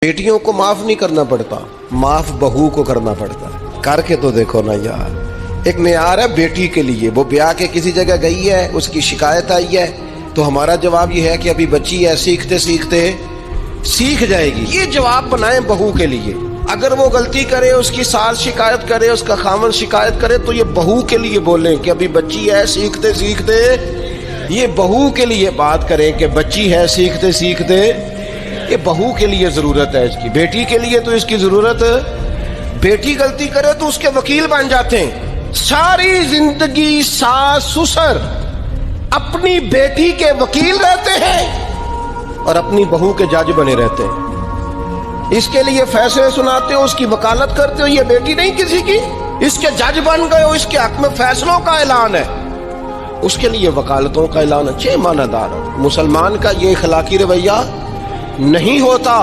बेटियों को माफ नहीं करना पड़ता, माफ बहू को करना पड़ता है। करके तो देखो ना यार, एक मेयार है बेटी के लिए। वो ब्याह के किसी जगह गई है, उसकी शिकायत आई है, तो हमारा जवाब ये है कि अभी बच्ची है, सीखते सीखते सीख जाएगी। ये जवाब बनाए बहू के लिए। अगर वो गलती करे, उसकी सास शिकायत करे, उसका खामन शिकायत करे, तो ये बहू के लिए बोलें कि अभी बच्ची है, सीखते सीखते। ये बहू के लिए बात करें कि बच्ची है, सीखते सीखते। ये बहू के लिए जरूरत है इसकी। बेटी के लिए तो इसकी जरूरत, बेटी गलती करे तो उसके वकील बन जाते हैं। सारी जिंदगी सास ससुर अपनी बेटी के वकील रहते हैं और अपनी बहू के जज बने रहते हैं। इसके लिए फैसले सुनाते हो, उसकी वकालत करते हो। ये बेटी नहीं किसी की, इसके जज बन गए हो, इसके हक में फैसलों का ऐलान है, उसके लिए वकालतों का ऐलान है। 6 मानादार। मुसलमान का ये इखलाकी रवैया नहीं होता।